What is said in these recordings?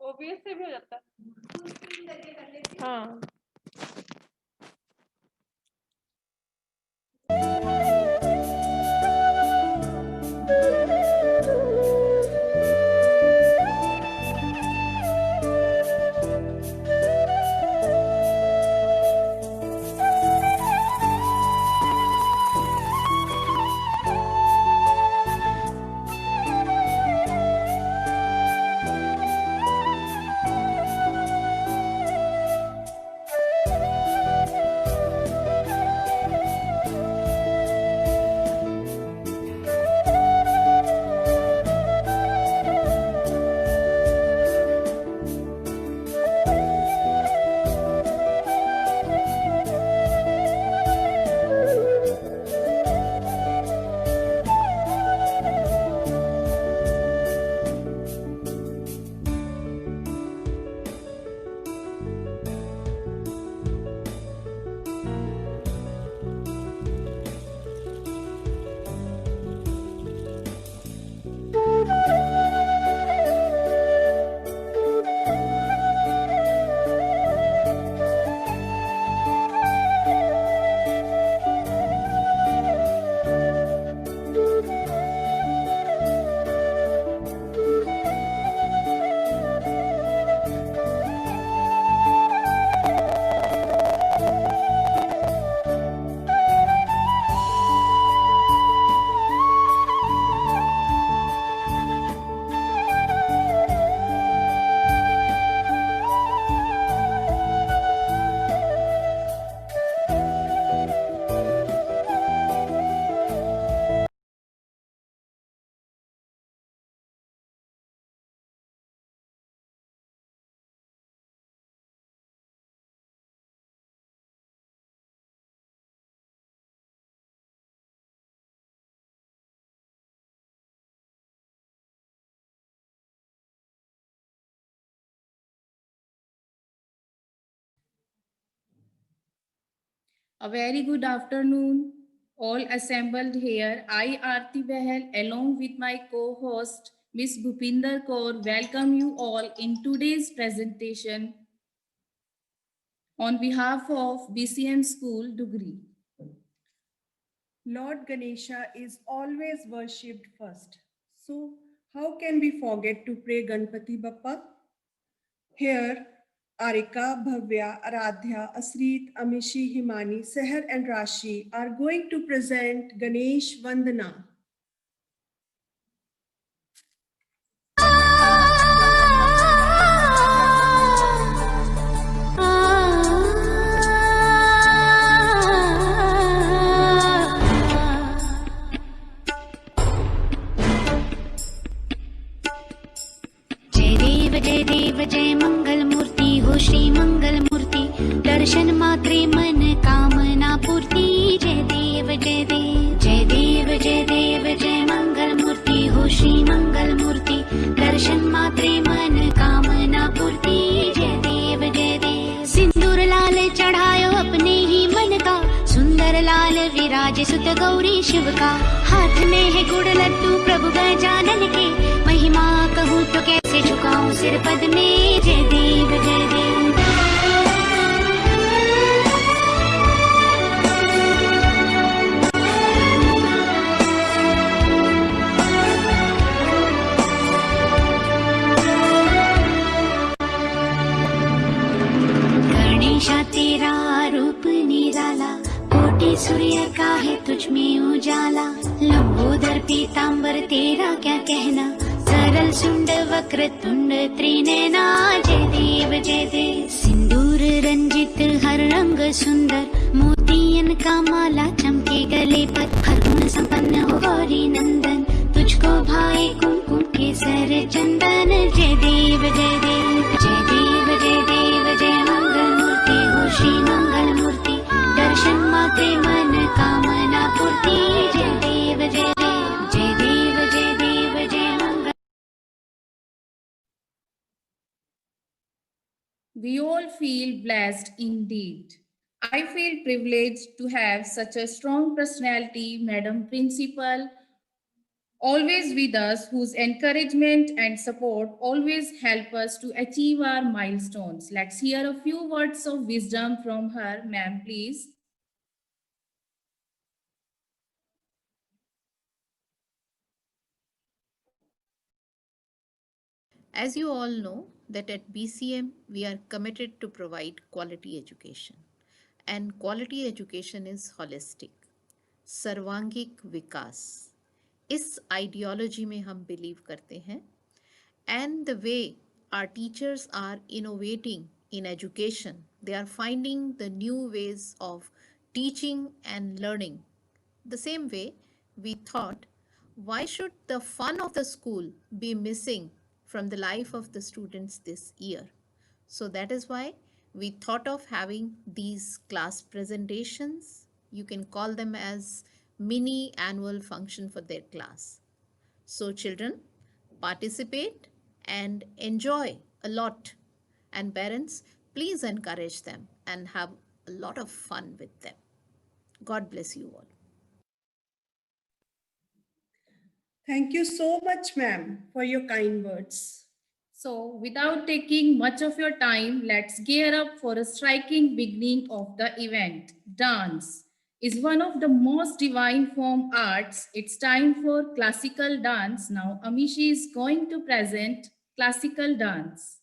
OBS से भी हो जाता है। हाँ A very good afternoon, all assembled here. I, Aarti Behel, along with my co-host, Ms. Bhupinder Kaur, welcome you all in today's presentation on behalf of BCM School, Dugri. Lord Ganesha is always worshipped first. So, how can we forget to pray Ganpati Bappa? Here, Arika, Bhavya, Aradhya, Asrit, Amishi, Himani, Seher, and Rashi are going to present Ganesh Vandana. जय देव जय मंगल मूर्ति हो श्री मंगल मूर्ति दर्शन मात्रे मन कामना पूर्ति जय देव जय देव जय देव जय देव जय मंगल मूर्ति हो श्री मंगल मूर्ति दर्शन मात्रे मन कामना पूर्ति जय देव सिंदूर लाल चढ़ायो अपने ही मन का सुंदर लाल विराज सुत गौरी शिव का हाथ में है गुड़ लड्डू प्रभु गजानन के महिमा कहूँ तो कैसे झुकाऊं सिर पद में जय देव जय देव गणेशा तेरा रूप निराला कोटि सूर्य का है तुझ में उजाला लंबोदर पीतांबर तेरा क्या कहना सरल सुंड वक्र तुंड त्रिनयना जय देव सिंदूर रंजित हर रंग सुंदर मोतियन का माला चमके गले पर हर गुण संपन्न हो गौरी नंदन तुझको भाए कुमकुम केसर चंदन जय देव जय देव जय देव जय देव जय मंगल मूर्ति हो श्री मंगल मूर्ति दर्शन मात्रे मन कामना पूर्ति जय देव जय देव जय देव जय देव जय मंगल. We all feel blessed indeed. I feel privileged to have such a strong personality, Madam Principal, always with us, whose encouragement and support always help us to achieve our milestones. Let's hear a few words of wisdom from her. Ma'am, please. As you all know, that at BCM we are committed to provide quality education. And quality education is holistic. सर्वांगिक विकास इस ideology में हम believe करते हैं. And the way our teachers are innovating in education, they are finding the new ways of teaching and learning. The same way, we thought, why should the fun of the school be missing from the life of the students this year? So that is why we thought of having these class presentations. You can call them as mini annual function for their class. So children, participate and enjoy a lot. And parents, please encourage them and have a lot of fun with them. God bless you all. Thank you so much, ma'am, for your kind words. So, without taking much of your time, let's gear up for a striking beginning of the event. Dance is one of the most divine form arts. It's time for classical dance. Now, Amishi is going to present classical dance.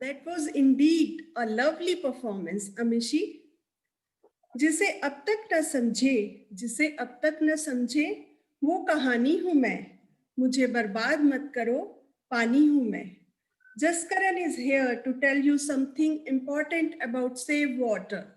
That was indeed a lovely performance, Amishi. जिसे अब तक न समझे वो कहानी हूं मैं, मुझे बर्बाद मत करो, पानी हूं मैं. Jaskaran is here to tell you something important about save water.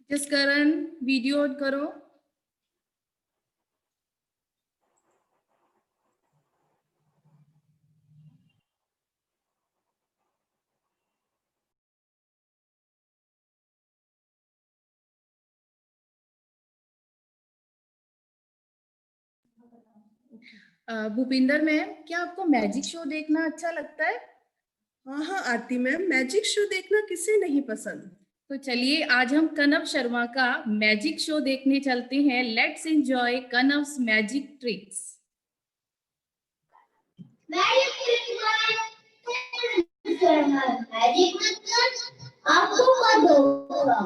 Just Karan video on करो। भूपिंदर मैम, क्या आपको मैजिक शो देखना अच्छा लगता है? हाँ हाँ आरती मैम, मैजिक शो देखना किसे नहीं पसंद। तो चलिए आज हम कनव शर्मा का मैजिक शो देखने चलते हैं। लेट्स एंजॉय कनव्स मैजिक ट्रिक्स। मैजिक मतलब आपको पता होगा।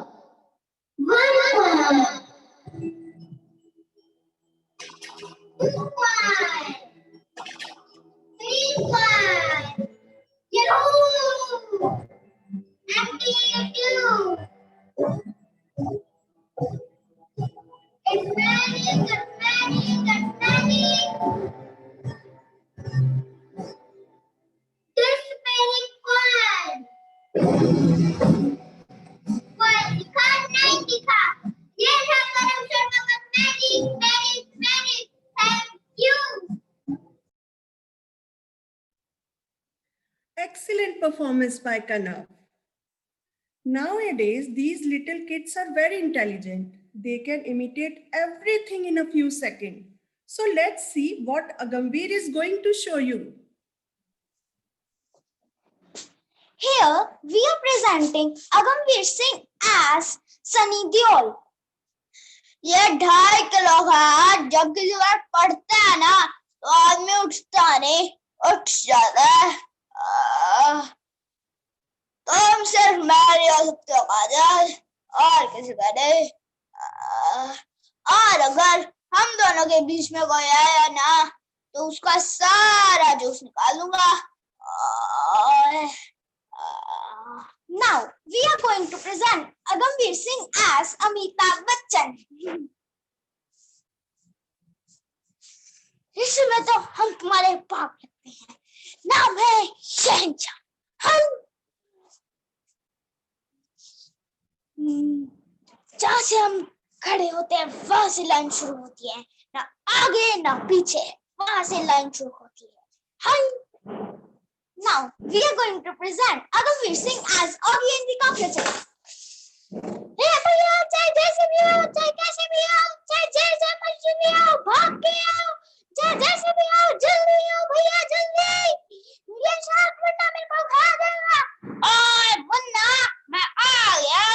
Excellent performance by Kanav. Nowadays, these little kids are very intelligent. They can imitate everything in a few seconds. So let's see what Agambir is going to show you. Here we are presenting Agambir Singh as Sunny Deol. ये 2.5 kilo का जब किसी बार पढ़ता है ना तो आदमी उठता नहीं, उठ जाता है। तुम सिर्फ मेरी हो सकते हो काजल, और किसी का नहीं। और अगर हम दोनों के बीच में कोई आया ना तो उसका सारा जूस निकालूंगा। Now we are going to present Agambir Singh as Amitabh Bachchan. इसमें तो हम तुम्हारे बाप लगते हैं। नाम है शहनशाह। हम जहाँ से हम खड़े होते हैं वहां से लाइन शुरू होती है, ना आगे ना पीछे, वहां से लाइन शुरू होती है। हम Now we are going to present Agambir Singh as Augie and the Cockroaches. Hey भैया, चाहे जैसे भी हो, चाहे कैसे भी हो, चाहे जैसे मर्जी भी हो, भाग के आओ, चाहे जैसे भी हो, जल्दी आओ भैया जल्दी। ये शार्क मुन्ना मेरे को खा जाएगा। और मुन्ना मैं आ गया।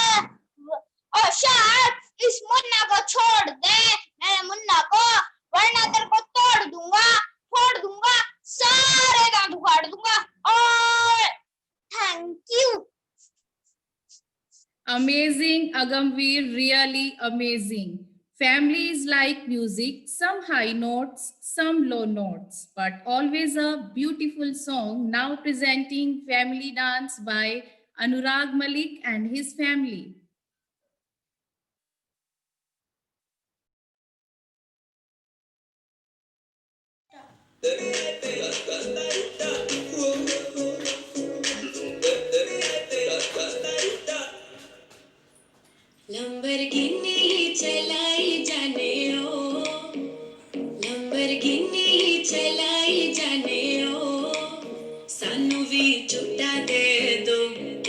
और शार्क इस मुन्ना को छोड़ दे, मेरे मुन्ना को, वरना तेरे को तोड़ दूंगा, फोड़ दूंगा, सारे दांत उखाड़ दूंगा। Thank you. Amazing, Agambir, really amazing. Family is like music, some high notes, some low notes, but always a beautiful song. Now presenting Family Dance by Anurag Malik and his family. Lamborghini चलाई जाने ओ, Lamborghini चलाई जाने ओ, सानू भी झूठा दे दो,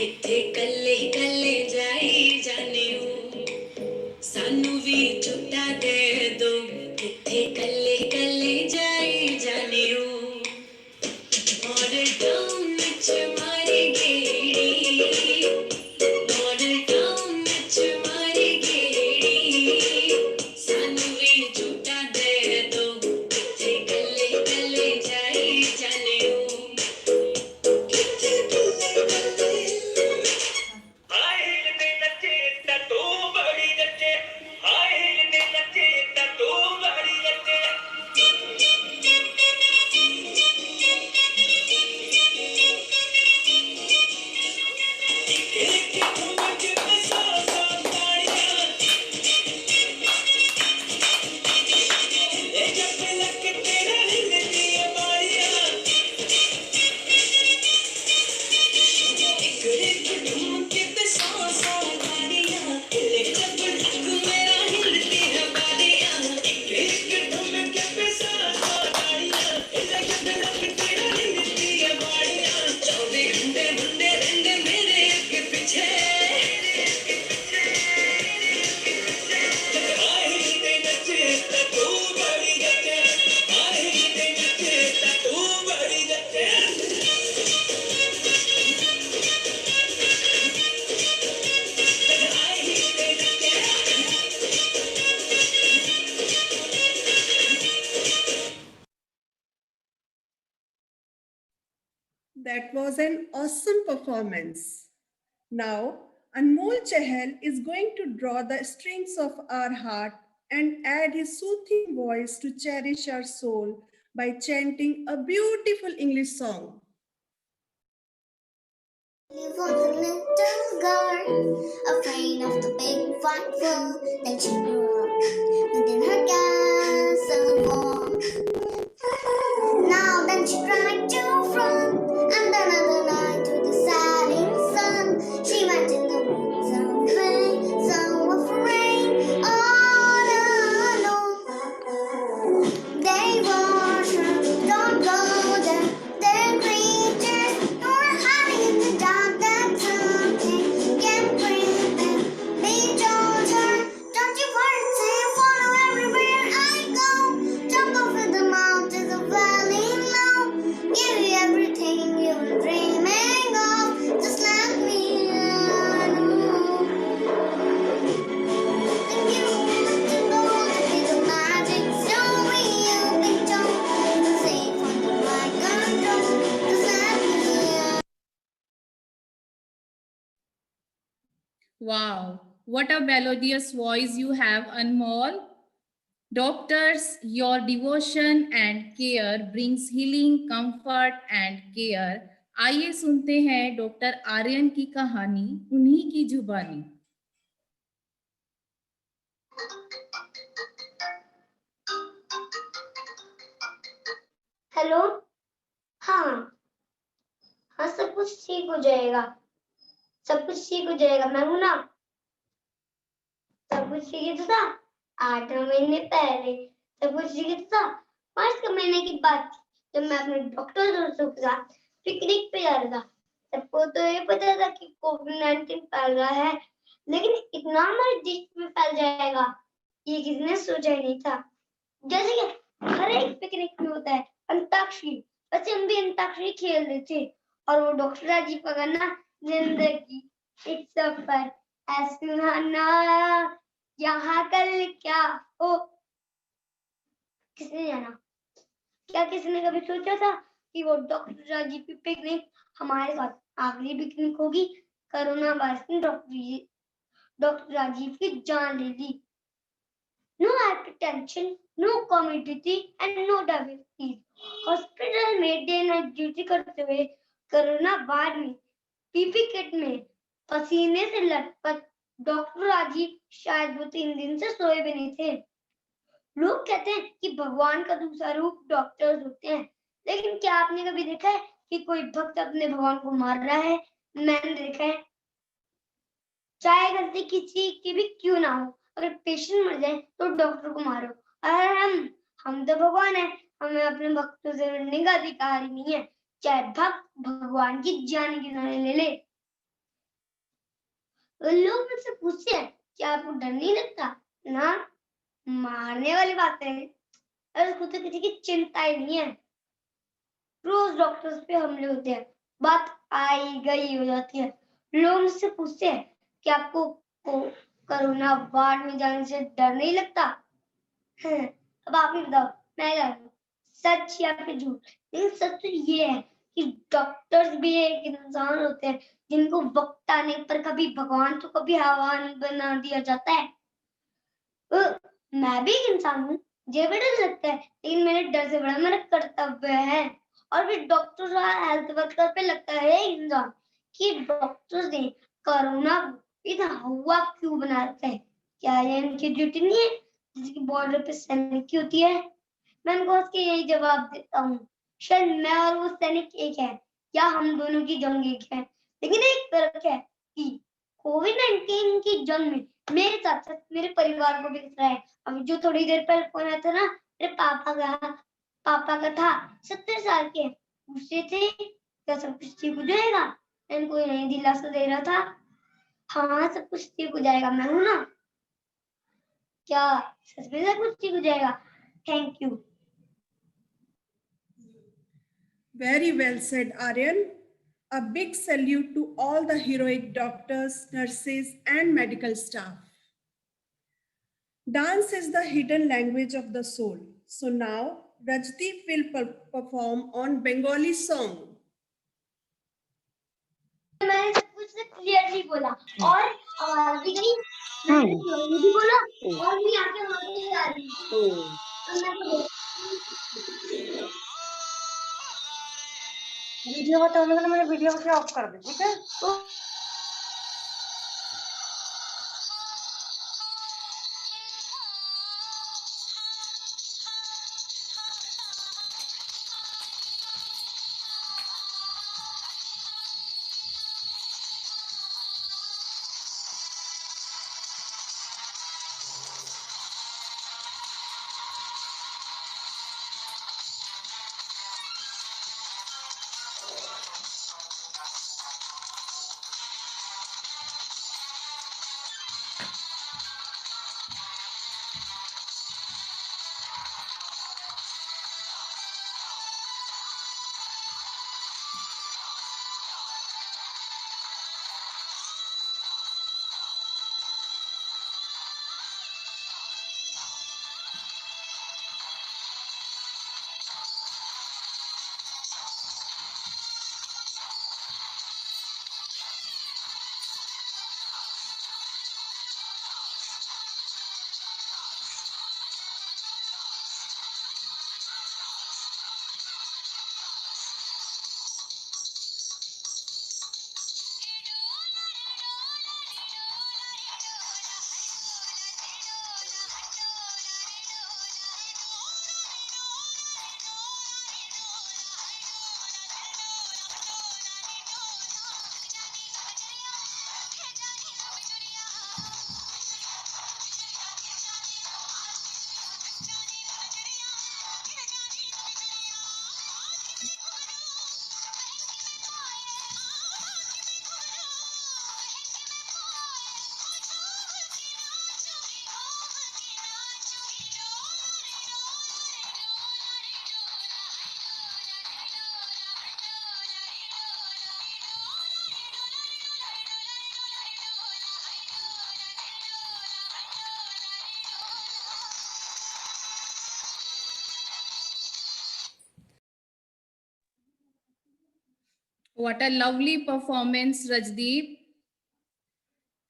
इत्थे कल्ले कल्ले जाई जाने ओ, सानू भी झूठा दे दो, इत्थे कल्ले कल्ले जाई जाने ओ, मॉडल टाउन विच मारी गेड़ी, मॉडल टाउन विच मारी गेड़ी, सानू भी झूठा दे दो, इत्थे कल्ले कल्ले जाई जाने ओ, इत्थे कल्ले कल्ले हाय हिलने लगे ता तू बड़ी नचे, हाय हिलने लगे ता तू बड़ी नचे। That was an awesome performance. Now, Anmol Chahal is going to draw the strings of our heart and add his soothing voice to cherish our soul by chanting a beautiful English song. There was a little girl, afraid of the big white world. Then she grew up within her castle walls. Now then she tried to run, and then another night to the setting sun, she went in the woods away, so afraid, all alone. They warned her, don't go there, they're creatures who are hiding in the dark, that something can bring them. They told her, don't you worry, say follow everywhere I go. Jump over the mountains of valley low, give you everything you were dreaming of. Just let me know. Then you to go to be the magic story you've been told. To safe under my control. Just let me know. Wow, what a melodious voice you have, Anmol. Doctors, your devotion and care brings healing, comfort and care. आइए सुनते हैं doctor Aryan की कहानी उन्हीं की जुबानी। Hello, हाँ हाँ, सब कुछ ठीक हो जाएगा, सब कुछ ठीक हो जाएगा, मैं हूं ना। सब कुछ ठीक है तो था 8 महीने पहले, सब कुछ ठीक है तो था 5 महीने की बात थी, जब मैं अपने डॉक्टर दोस्तों के साथ पिकनिक पे जा रहा था। सबको तो ये पता था कि कोविड-19 फैल रहा है, लेकिन इतना हमारे देश में फैल जाएगा ये किसने सोचा ही नहीं था। जैसे कि हर एक पिकनिक में होता है अंताक्षरी, बच्चे हम भी अंताक्षरी खेल रहे थे और वो डॉक्टर राजीव का गाना जिंदगी एक सफर है सुहाना, यहाँ कल क्या हो किसने जाना। क्या किसी ने कभी सोचा था कि वो डॉक्टर राजीव की पिकनिक हमारे साथ आखिरी पिकनिक होगी। कोरोना वायरस ने डॉक्टर राजीव की जान ले ली। No hypertension, no comorbidity and no diabetes. Hospital में डे नाइट ड्यूटी करते हुए कोरोना वार्ड में पीपी किट में पसीने से लटपट डॉक्टर राजीव शायद वो 3 दिन से सोए भी नहीं थे। लोग कहते हैं कि भगवान का दूसरा रूप डॉक्टर्स होते हैं, लेकिन क्या आपने कभी देखा है कि कोई भक्त अपने भगवान को मार रहा है? मैंने देखा है। चाहे गलती किसी की भी क्यों ना हो, अगर पेशेंट मर जाए तो डॉक्टर को मारो। अरे हम तो भगवान है, हमें अपने भक्तों से लड़ने का अधिकार ही नहीं है, चाहे भक्त भगवान की जान की जान ले ले। लोग मुझसे पूछते हैं कि आपको डर नहीं लगता ना? मारने वाली बात है, अरे खुद तो किसी की चिंता ही नहीं है। रोज डॉक्टर्स पे हमले होते हैं, बात आई गई हो जाती है। लोग मुझसे पूछते हैं कि आपको कोरोना वार्ड में जाने से डर नहीं लगता? अब आप ही बताओ, मैं क्या करूं, सच या फिर झूठ? लेकिन सच तो ये है कि डॉक्टर्स भी एक इंसान होते हैं जिनको वक्त आने पर कभी भगवान तो कभी हैवान बना दिया जाता है। मैं भी एक इंसान हूँ, मुझे भी डर लगता है, लेकिन मेरे डर से बड़ा मेरा कर्तव्य है। और फिर डॉक्टर और हेल्थ वर्कर पे लगता है इंसान कि डॉक्टर्स ने कोरोना इतना हुआ क्यों बना रखा है? क्या ये इनकी ड्यूटी नहीं है जैसे कि बॉर्डर पे सैनिक की होती है? मैं उनको उसके यही जवाब देता हूँ, शायद मैं और वो सैनिक एक है या हम दोनों की जंग एक है, लेकिन एक फर्क है कि कोविड-19 की जंग में मेरे साथ साथ मेरे परिवार को भी खतरा है। अभी जो थोड़ी देर पहले फोन आया था ना, मेरे पापा का था, 70 साल के, पूछते थे क्या सब कुछ ठीक हो जाएगा? इनको यही दिलासा दे रहा था, हाँ सब कुछ ठीक हो जाएगा, मैं हूं ना। क्या सच में सब कुछ ठीक हो जाएगा? Thank you. Very well said, Aryan. A big salute to all the heroic doctors, nurses, and medical staff. Dance is the hidden language of the soul. So now, Rajdeep will perform on Bengali song. मैंने सब कुछ clearly बोला और आवाज भी गई, मैंने slowly भी बोला और भी आके आवाज भी आ रही है। तो मैं तो वीडियो बताओ, मैंने वीडियो को ऑफ कर दी, ठीक है। What a lovely performance, Rajdeep.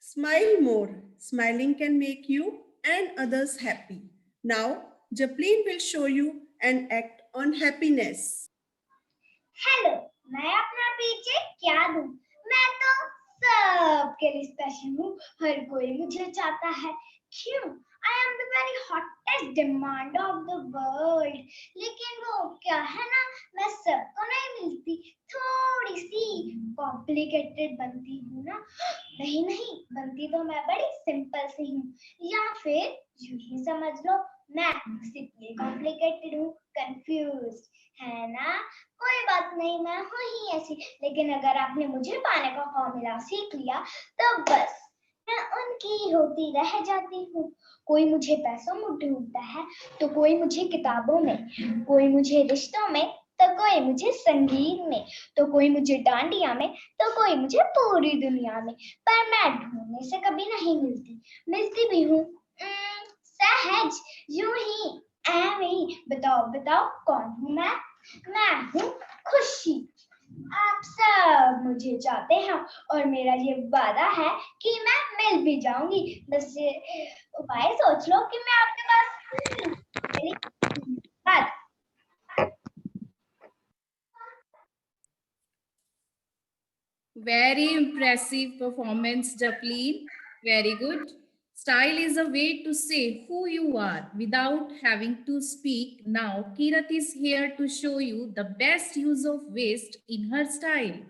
Smile more. Smiling can make you and others happy. Now, Japlin will show you an act on happiness. Hello, मैं अपना पीछे क्या दूं? मैं तो सबके लिए स्पेशल हूँ, हर कोई मुझे चाहता है। क्यों? I am the very hottest demand of the world. लेकिन वो क्या है ना, मैं सबको नहीं मिलती, थोड़ी सी कॉम्प्लिकेटेड बनती हूँ ना। नहीं नहीं, बनती तो मैं बड़ी सिंपल सी हूँ, या फिर यूं ही समझ लो मैं सिंपली कॉम्प्लिकेटेड हूँ, कंफ्यूज है ना। कोई बात नहीं, मैं हूँ ही ऐसी। लेकिन अगर आपने मुझे पाने का फॉर्मूला सीख लिया तो बस मैं उनकी होती रह जाती हूँ। कोई मुझे पैसों में ढूंढता है तो कोई मुझे किताबों में, कोई मुझे रिश्तों में तो कोई मुझे संगीत में, तो कोई मुझे डांडिया में तो कोई मुझे पूरी दुनिया में। पर मैं ढूंढने से कभी नहीं मिलती, मिलती भी हूँ सहज, यूं ही ऐਵੇਂ ही। बताओ बताओ कौन हूँ मैं हूँ खुशी। आप सब मुझे चाहते हैं और मेरा ये वादा है कि मैं मिल भी जाऊंगी। बस ये उपाय सोच लो कि मैं आपके पास मेरी बात। Very impressive performance, Japlin. Very good. Style is a way to say who you are without having to speak. Now, Kirat is here to show you the best use of waste in her style.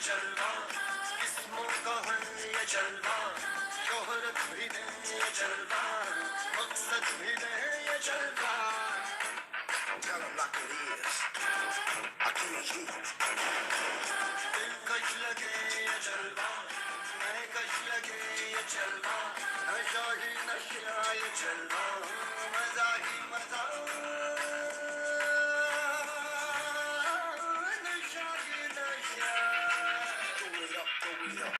जलवा, किस्मों का है ये जलवा, शोहरत भी दे ये जलवा, मकसद भी दे ये जलवा. Tell 'em like it is. I can't hear. दिलकश लगे ये जलवा, महकश लगे ये जलवा, नशा ही नशा ये जलवा, मजा ही मजा, नशा ही नशा. Throw it up, throw it up.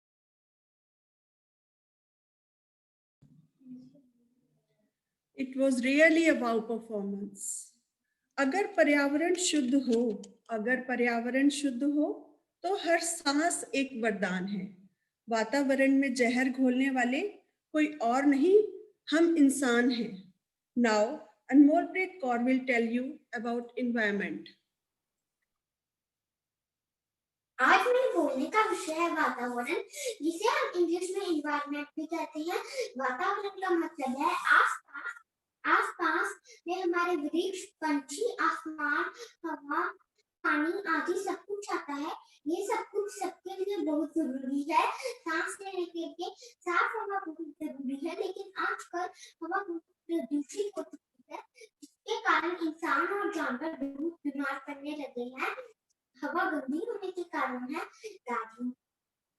It was really a wow performance. अगर पर्यावरण शुद्ध हो, अगर पर्यावरण शुद्ध हो तो हर सांस एक वरदान है. वातावरण में जहर घोलने वाले कोई और नहीं, हम इंसान हैं. Now, Anmolpreet Kaur will tell you about environment. आज मेरे बोलने का विषय है वातावरण, जिसे हम इंग्लिश में एनवायरनमेंट भी कहते हैं. वातावरण का मतलब है आसपास, आसपास में हमारे वृक्ष, पंछी, आसमान, हवा, पानी आदि सब कुछ आता है. ये सब कुछ सबके लिए बहुत जरूरी है. सांस लेने के लिए साफ हवा बहुत जरूरी है, लेकिन आजकल हवा बहुत प्रदूषित हो चुकी है, जिसके कारण इंसान और जानवर बहुत बीमार पड़ने लगे हैं. हवा गंदी होने के कारण है गाड़ियों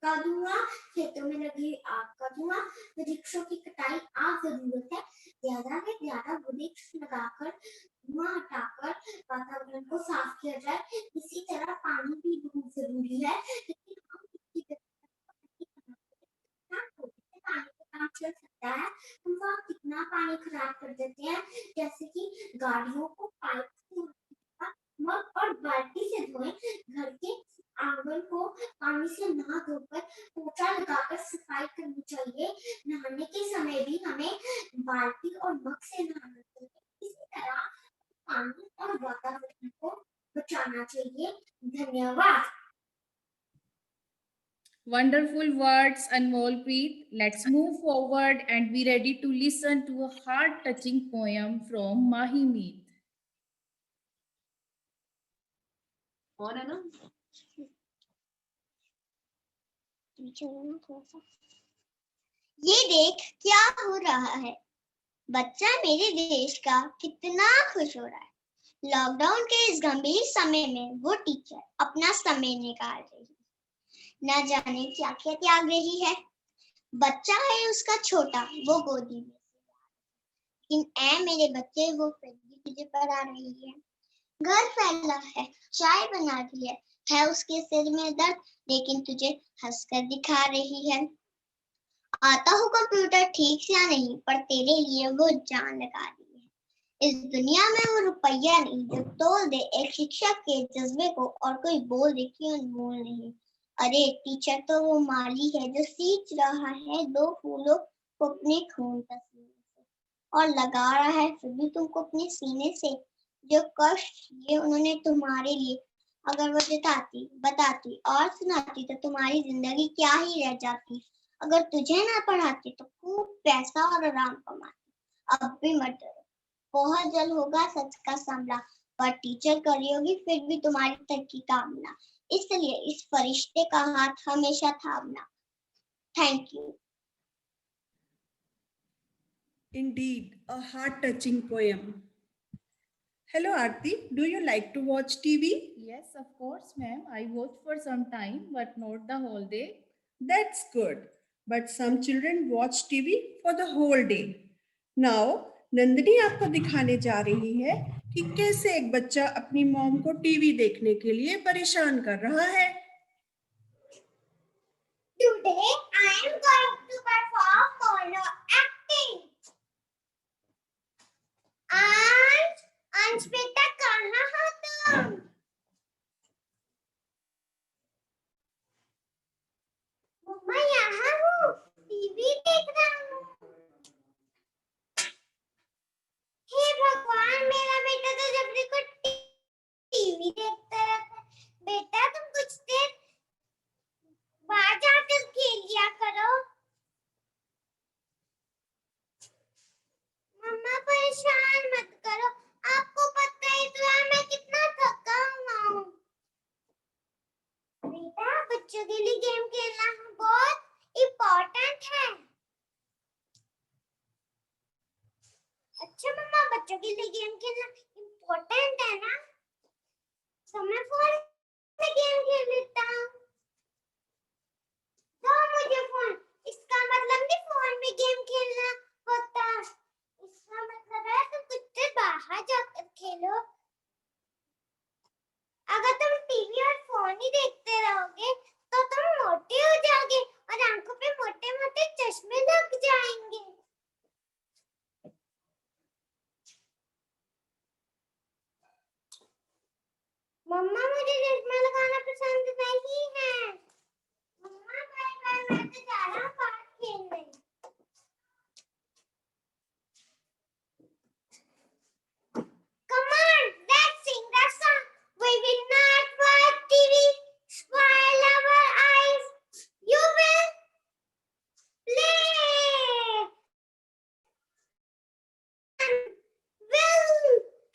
का धुआं, खेतों में लगी आग का धुआं, वृक्षों की कटाई. आज जरूरत है ज्यादा से ज्यादा वृक्ष लगाकर धुआं हटाकर वातावरण को साफ किया जाए. इसी तरह पानी भी बहुत जरूरी है, लेकिन हम इसकी पानी का काम चल सकता है. हम वहाँ कितना पानी खराब कर देते हैं, जैसे कि गाड़ियों को पाइप से मग और बाल्टी से धोएं. घर के आंगन को पानी से नहा धोकर पोछा लगाकर सफाई करनी चाहिए. नहाने के समय भी हमें बाल्टी और मग से नहाना चाहिए. इसी तरह पानी और वातावरण को बचाना चाहिए. धन्यवाद. Wonderful words, Anmolpreet. Let's move forward and be ready to listen to a heart-touching poem from Mahi Meet. On है ना? ये देख क्या हो रहा है, बच्चा मेरे देश का कितना खुश हो रहा है. लॉकडाउन के इस गंभीर समय में वो टीचर अपना समय निकाल रही है. न जाने क्या क्या त्याग रही है. बच्चा है उसका छोटा, वो गोदी में, लेकिन ऐ मेरे बच्चे वो फिर भी तुझे पढ़ा रही है. घर फैला है, चाय बना रही है उसके सिर में दर्द, लेकिन तुझे हंसकर दिखा रही है. आता हो कंप्यूटर ठीक से या नहीं, पर तेरे लिए वो जान लगा रही है. इस दुनिया में वो रुपया नहीं जो तोल दे एक शिक्षक के जज्बे को और कोई बोल दे कि अनमोल नहीं. अरे टीचर तो वो माली है जो सींच रहा है 2 फूलों को अपने खून पसीने से और लगा रहा है फिर भी तुमको अपने सीने से. जो कष्ट ये उन्होंने तुम्हारे लिए अगर वो जताती, बताती और सुनाती तो तुम्हारी जिंदगी क्या ही रह जाती. अगर तुझे ना पढ़ाती तो खूब पैसा और आराम कमाती. अब भी मत डरो, बहुत जल्द होगा सच का सामना, पर टीचर करी होगी फिर भी तुम्हारी तक की कामना. इसलिए इस फरिश्ते का हाथ हमेशा थामना. Thank you. Indeed, a heart-touching poem. Hello, Aarti. Do you like to watch TV? Yes, of course, ma'am. I watch for some time, but not the whole day. That's good. But some children watch TV for the whole day. Now, Nandini आपको दिखाने जा रही है कि कैसे एक बच्चा अपनी मॉम को टीवी देखने के लिए परेशान कर रहा है. Today I am going to perform mono acting. अंश बेटा कहाँ हो तुम? मम्मा यहाँ हूँ, टीवी देख रहा हूँ. हे भगवान, मेरा बेटा तो जब देखो टीवी देखता रहता है. बेटा तुम कुछ देर बाहर जाकर खेल लिया करो. मम्मा परेशान मत करो, आपको पता ही तो है मैं कितना थका बच्चों के लिए गेम खेलना बहुत इम्पोर्टेंट है। अच्छा मम्मा, बच्चों के लिए गेम खेलना इम्पोर्टेंट है ना, तो मैं फोन में गेम खेल लेता हूँ। दो मुझे फोन। इसका मतलब नहीं फोन में गेम खेलना होता, इसका मतलब है तुम कुछ देर बाहर जाकर खेलो। अगर तुम टीवी और फोन ही देखते रहोगे तो तुम मोटे हो जाओगे और आंखों पे मोटे मोटे चश्मे लग जाएंगे। मम्मा मुझे चश्मा लगाना पसंद नहीं है। मम्मा बाय बाय, मैं तो जा रहा हूँ बाहर खेलने। Come on, let's sing that song. We will not watch TV, spoil our eyes. You will play. Will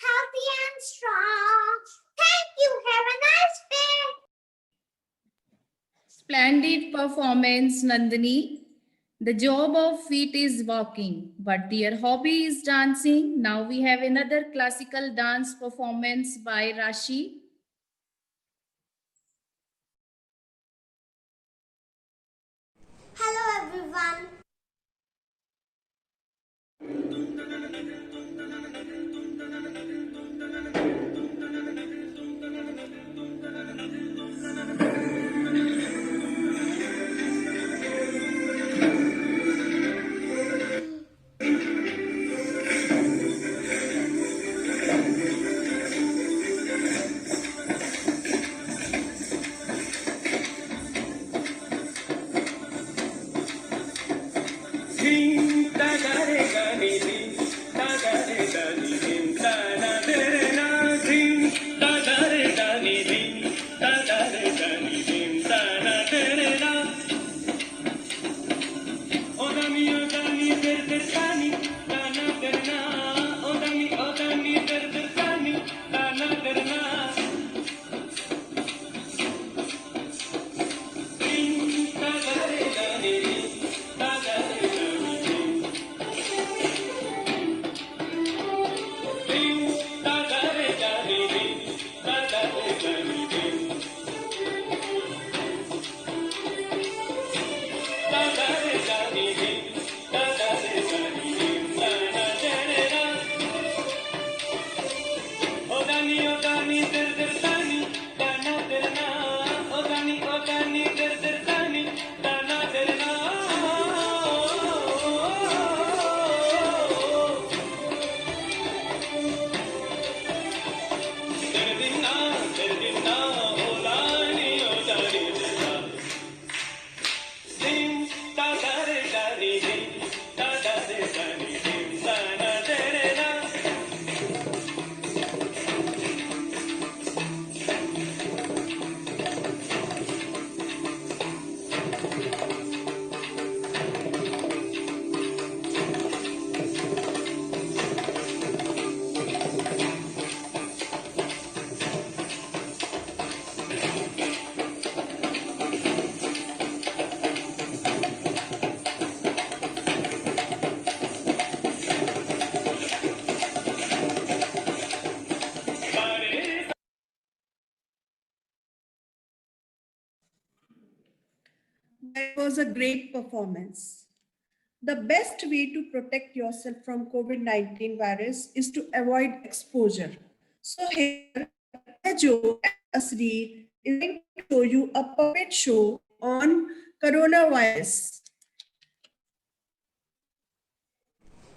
healthy and strong. Thank you. Have a nice day. Splendid performance, Nandini. The job of feet is walking, but their hobby is dancing. Now we have another classical dance performance by Rashi. Hello everyone. That was a great performance. The best way to protect yourself from COVID-19 virus is to avoid exposure. So here, Joe and Asri is going to show you a puppet show on coronavirus.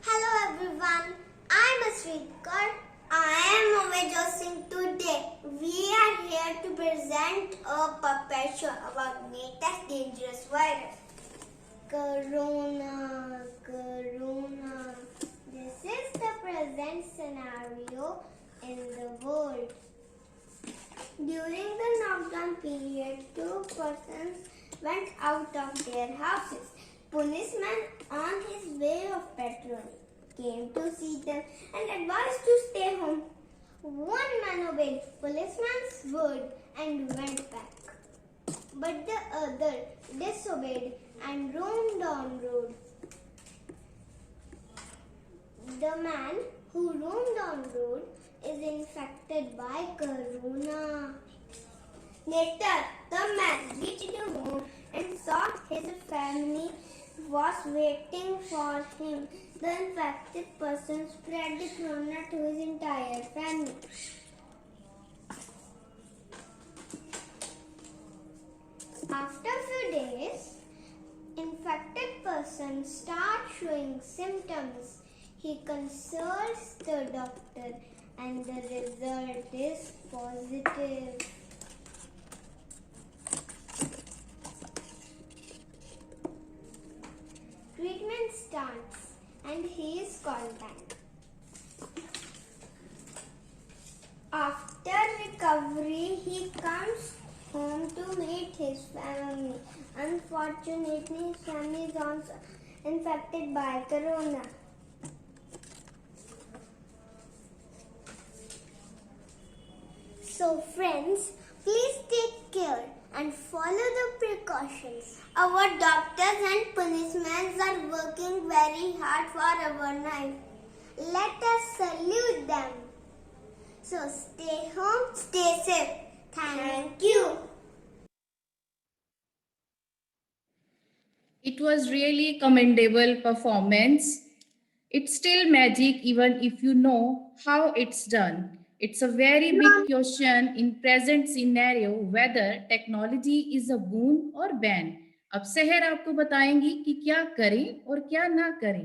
Hello everyone, I'm Asrikar. I am Mohammed Singh. Today we are here to present a puppet show about latest dangerous virus. Corona. This is the present scenario in the world. During the lockdown period, 2 persons went out of their houses. Policeman on his way of patrolling came to see them and advised to stay home. One man obeyed policeman's word and went back. but the other disobeyed and roamed on road. The man who roamed on road is infected by corona. Later, the man reached home and saw his family was waiting for him. The infected person spread the corona to his entire family. After a few days, infected person starts showing symptoms. He consults the doctor and the result is positive. Treatment starts and he is called back. After recovery, he comes home to meet his family. Unfortunately, his family is also infected by corona. So friends, please take care and follow the precautions. Our doctors and policemen are working very hard for our life. Let us salute them. So stay home, stay safe. Thank you. It was really commendable performance. It's still magic even if you know how it's done. It's a very big question in present scenario whether technology is a boon or ban. अब सहर आपको बताएंगी कि क्या करें और क्या ना करें.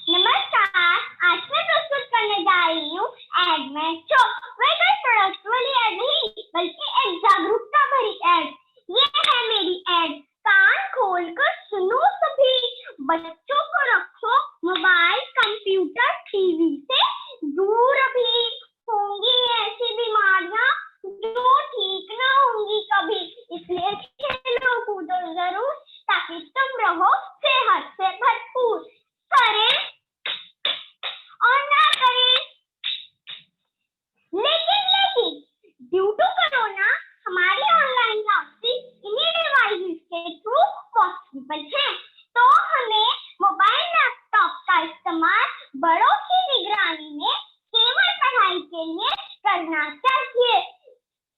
नमस्कार, आज मैं प्रस्तुत करने जा रही हूँ एड में जो वेदर प्रोडक्ट वाली एड नहीं बल्कि एक जागरूकता भरी एड. ये है मेरी एड. कान खोलकर सुनो सभी. बच्चों को रखो मोबाइल, कंप्यूटर, टीवी से दूर. अभी होंगी ऐसी बीमारियां जो ठीक ना होंगी कभी. इसलिए खेलो कूदो जरूर ताकि तुम रहो सेहत से भरपूर. करें और ना करें, लेकिन ड्यू टू कोरोना हमारी ऑनलाइन क्लासेस इन्हीं डिवाइसेस के थ्रू पॉसिबल है. तो हमें मोबाइल लैपटॉप का इस्तेमाल बड़ों की निगरानी में केवल पढ़ाई के लिए करना चाहिए.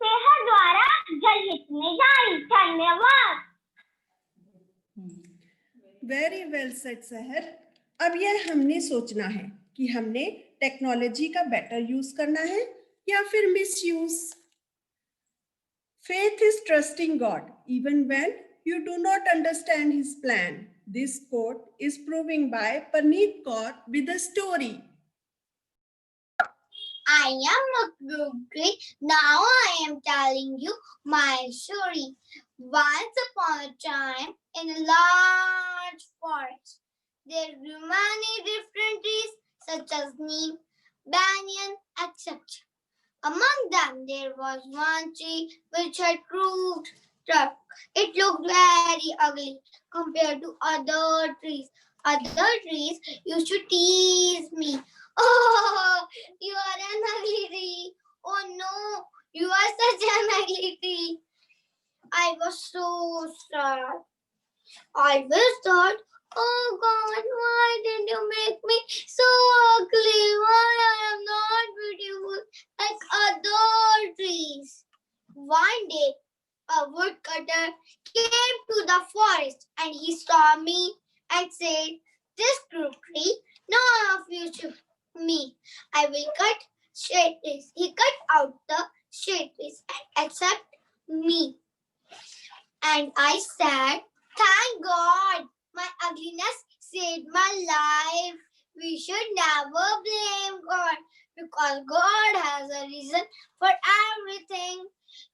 सेहत द्वारा जनहित में जारी. धन्यवाद. वेरी वेल सेड सहर. अब यह हमने सोचना है कि हमने टेक्नोलॉजी का बेटर यूज करना है या फिर misuse. Faith is trusting God even when you do not understand his plan. This quote is proving by Parneet Kaur with a story. I am Mukruki. Now I am telling you my story. Once upon a time, in a large forest, there grew many different trees such as neem, banyan, etc. Among them, there was one tree which had proved tough. It looked very ugly compared to other trees. Other trees used to tease me. Oh, you are an ugly tree. Oh no, you are such an ugly tree. I was so sad. I always thought, oh God, why did you make me so ugly? Why I am not beautiful like other trees? One day, a woodcutter came to the forest and he saw me and said, this crooked tree, none of you should me. I will cut straight trees. He cut out the straight trees and accept me. And I said, thank God, my ugliness saved my life. We should never blame God because God has a reason for everything.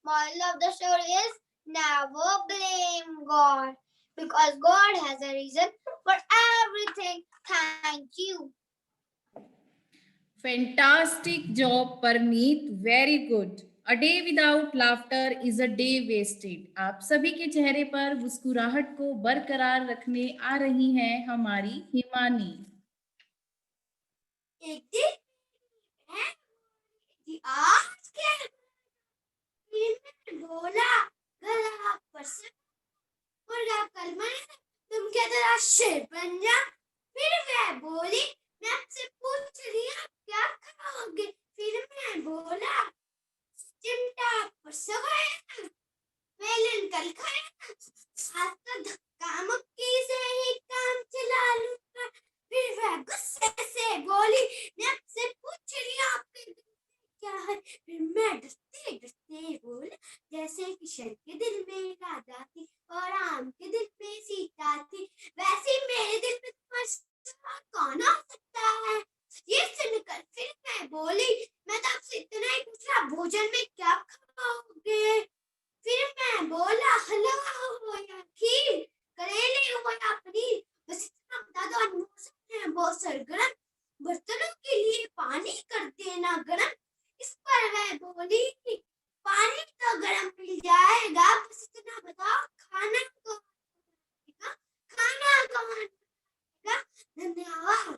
Moral of the story is never blame God because God has a reason for everything. Thank you. Fantastic job, Parneet. Very good. A day without laughter is a day wasted. आप सभी के चेहरे पर मुस्कुराहट को बरकरार रखने आ रही हैं हमारी हिमानी. एक दिन आज क्या फिर मैं बोला गला पर से मुर्गा कल मैं तुम क्या तेरा शेर बन जा। फिर मैं बोली मैं आपसे पूछ रही हूँ क्या खाओगे। फिर मैं बोला चिमटा परसों खाया वेलन कल खाया आज तो धक्का मुक्की से ही काम चला लूंगा। फिर वह गुस्से से बोली मैं आपसे पूछ रही हूँ आपके दिल में क्या है। फिर मैं डरते डरते बोला जैसे किशन के दिल में राधा थी और आम के दिल में सीता थी वैसे मेरे दिल में तुम्हारा कौन आ सकता है। ये सुनकर फिर मैं बोली मैं तो आपसे इतना ही पूछा भोजन में क्या खाओगे। फिर मैं बोला हलवा हो या खीर करेले हो या पनीर बस इतना बता दो। मौसम है बहुत सरगर्म बर्तनों के लिए पानी कर देना गरम। इस पर वह बोली पानी तो गरम मिल जाएगा बस इतना बताओ खाना कौन बनाएगा खाना कौन बनाएगा। धन्यवाद।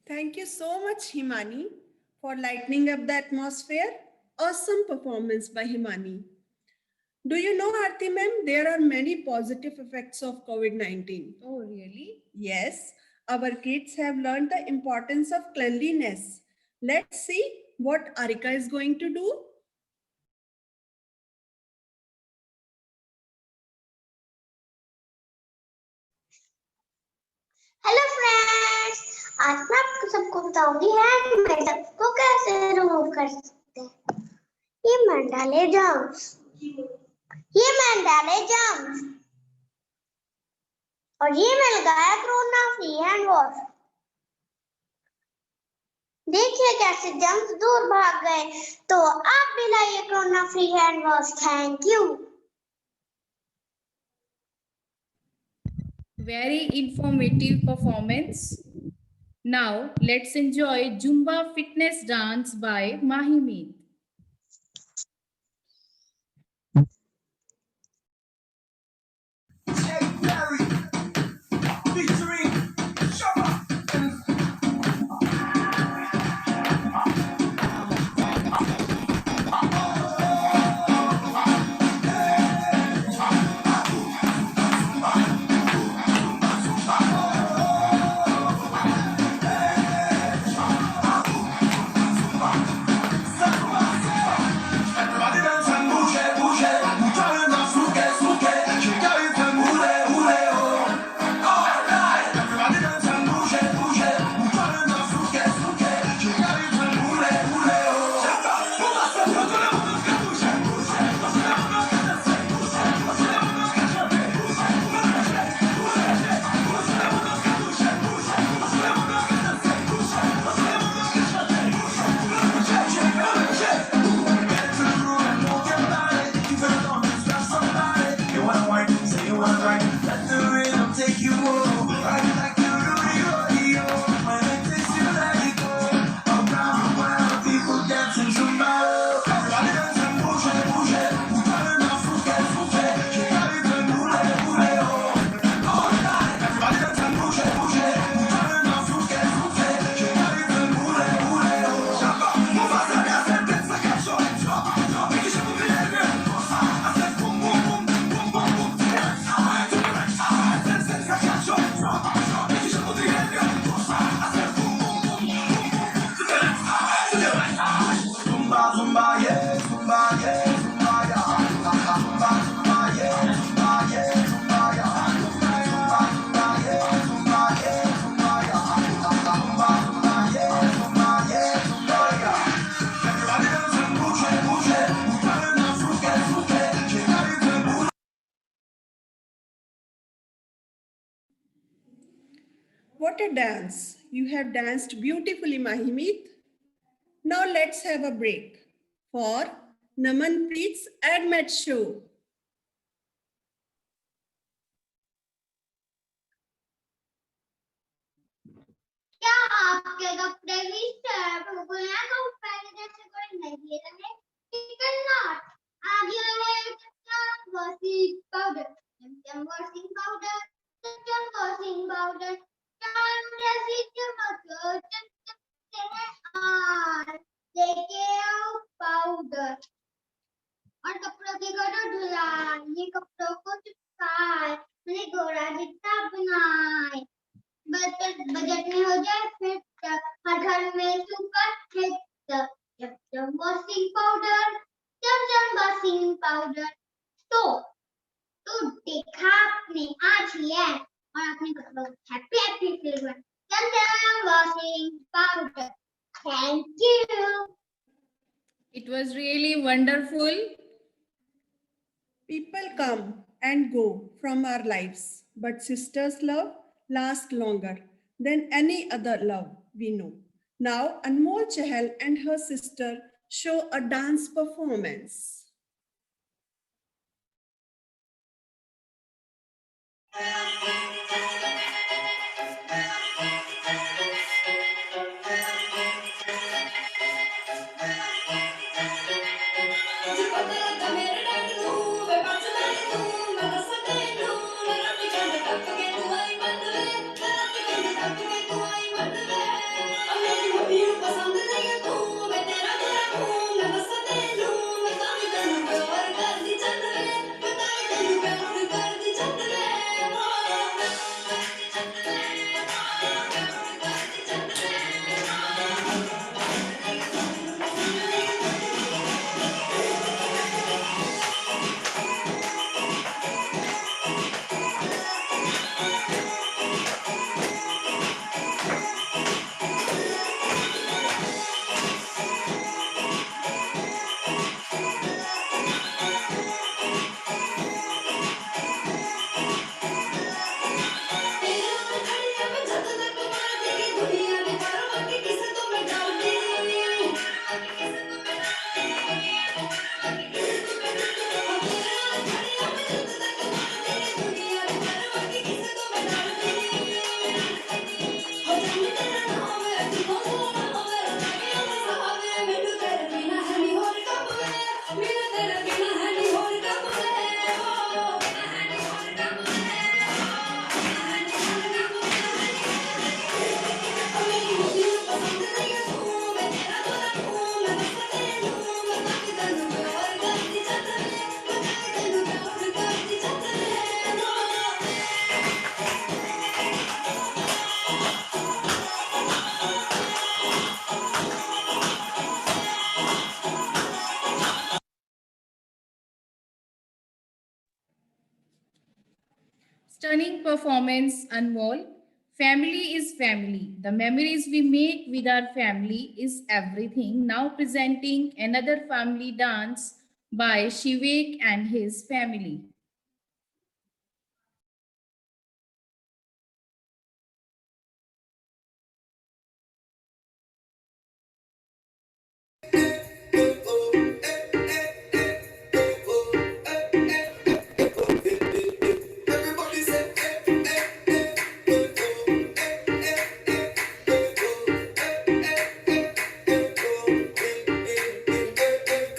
Thank you so much, Himani, for lightening up the atmosphere. Awesome performance by Himani. Do you know, Aarti ma'am, there are many positive effects of COVID-19. Oh, really? Yes, our kids have learned the importance of cleanliness. Let's see what Arika is going to do. Hello friends आज मैं आपको सबको बताऊंगी hand makeup को कैसे remove कर सकते हैं। ये मंडाले जम्स और ये मैं लगाया कोरोना फ्री हैंड वॉश। देखिए कैसे जम्स दूर भाग गए। तो आप भी लाइए corona free hand wash. Thank you. Very informative performance. Now let's enjoy Zumba fitness dance by Mahimeet. What a dance. You have danced beautifully, Mahimeet. Now let's have a break for Namanpreet's AdMed show. क्या आपके कपड़े भी step हो गए हैं तो पहले जैसे कोई नहीं रहे चिकन नॉट आज ये washing powder washing powder washing powder जैसी चमक चमकते हैं आज थोड़ा जितना बनाए, बजट में हो जाए फिर तक, हर घर में सुपर हिट तक, जब वॉशिंग पाउडर, जब वॉशिंग पाउडर, तो देखा आपने आज लिया है और अपने कपड़ों हैप्पी हैप्पी फ्लेवर, जब washing powder. Thank you. It was really wonderful. People come and go from our lives, but sisters' love lasts longer than any other love we know. Now, Anmol Chahal and her sister show a dance performance. Stunning performance, Anmol. Family is family. The memories we make with our family is everything. Now presenting another family dance by Shivek and his family.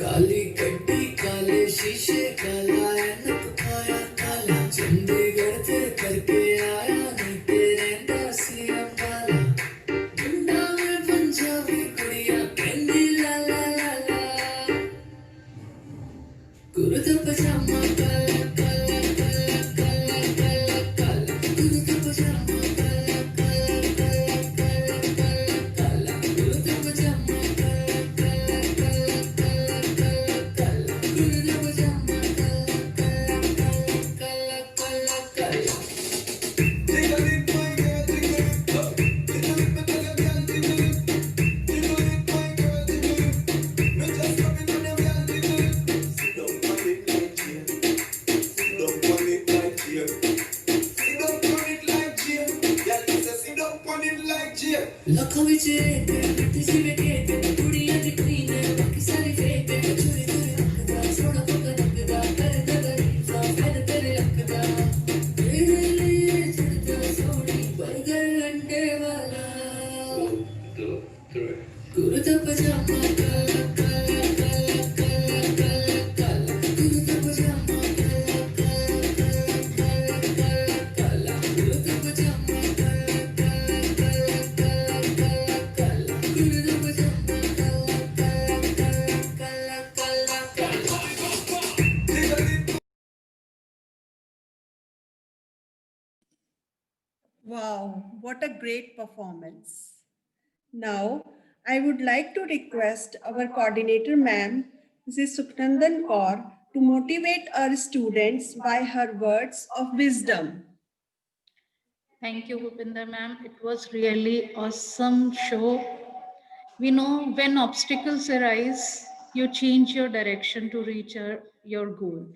काली गड्डी काले शीशे काला ऐनक पाया काला चंडीगढ़ ते करके आया नहीं तेरे दासी अंबाला मुंडा में पंजाबी कुड़िया कहंदी ला ला ला ला कुर्ता पजामा काला काला काला काला काला काला कुर्ता पजामा काला काला काला काला काला काला कुर्ता पजामा काला काला काला काला काला कुर्ता पजामा काला काला काला काला काला लखों विच रेत मिट्टी सी बेखेत कुड़ियां दिखदी ने बाकी सारी फेक चोरी चोरी रखदा सोना कोका रखदा करदा गरीबा फैद तेरे रखदा तेरे लिए चढ़दा सोनी बर्गर अंडे वाला कुर्ता पजामा काला काला काला काला काला काला कुर्ता पजामा काला काला काला काला काला कुर्ता पजामा काला काला काला काला काला कुर्ता पजामा काला काला काला काला काला what a great performance. Now, I would like to request our coordinator ma'am, Mrs. Sukhnandan Kaur, to motivate our students by her words of wisdom. Thank you, Bhupinder ma'am. It was really awesome show. We know when obstacles arise, you change your direction to reach your goal.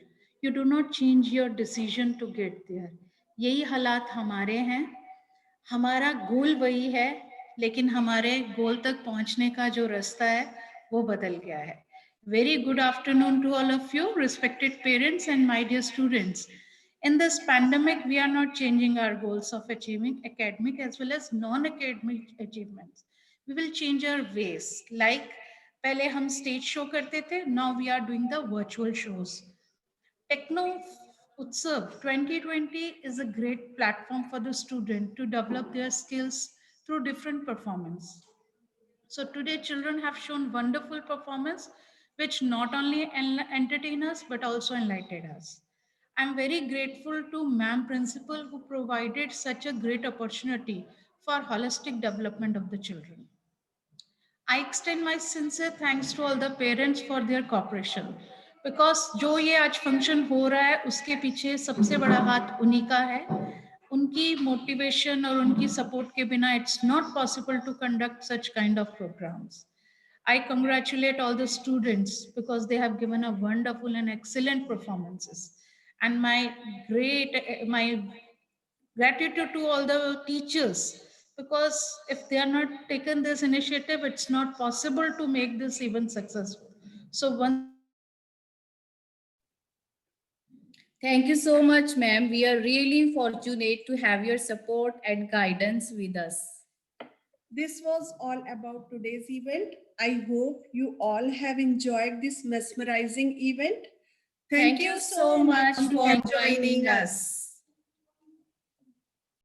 You do not change your decision to get there. यही हालात हमारे हैं. हमारा गोल वही है, लेकिन हमारे गोल तक पहुंचने का जो रास्ता है, वो बदल गया है. Very good afternoon to all of you, respected parents and my dear students. In this pandemic, we are not changing our goals of achieving academic as well as non-academic achievements. We will change our ways. Like पहले हम stage show करते थे, now we are doing the virtual shows. Techno Utsav 2020 is a great platform for the student to develop their skills through different performance. So today children have shown wonderful performance which not only entertain us but also enlightened us. I'm very grateful to ma'am principal who provided such a great opportunity for holistic development of the children. I extend my sincere thanks to all the parents for their cooperation because जो ये आज function हो रहा है उसके पीछे सबसे बड़ा हाथ उन्हीं का है. उनकी मोटिवेशन और उनकी सपोर्ट के बिना it's not possible to conduct such kind of programs. I congratulate all the students because they have given a wonderful and excellent performances. And my gratitude to all the teachers because if they are not taken this initiative, it's not possible to make this event successful. So Thank you so much, ma'am. We are really fortunate to have your support and guidance with us. This was all about today's event. I hope you all have enjoyed this mesmerizing event. Thank you so much for joining us.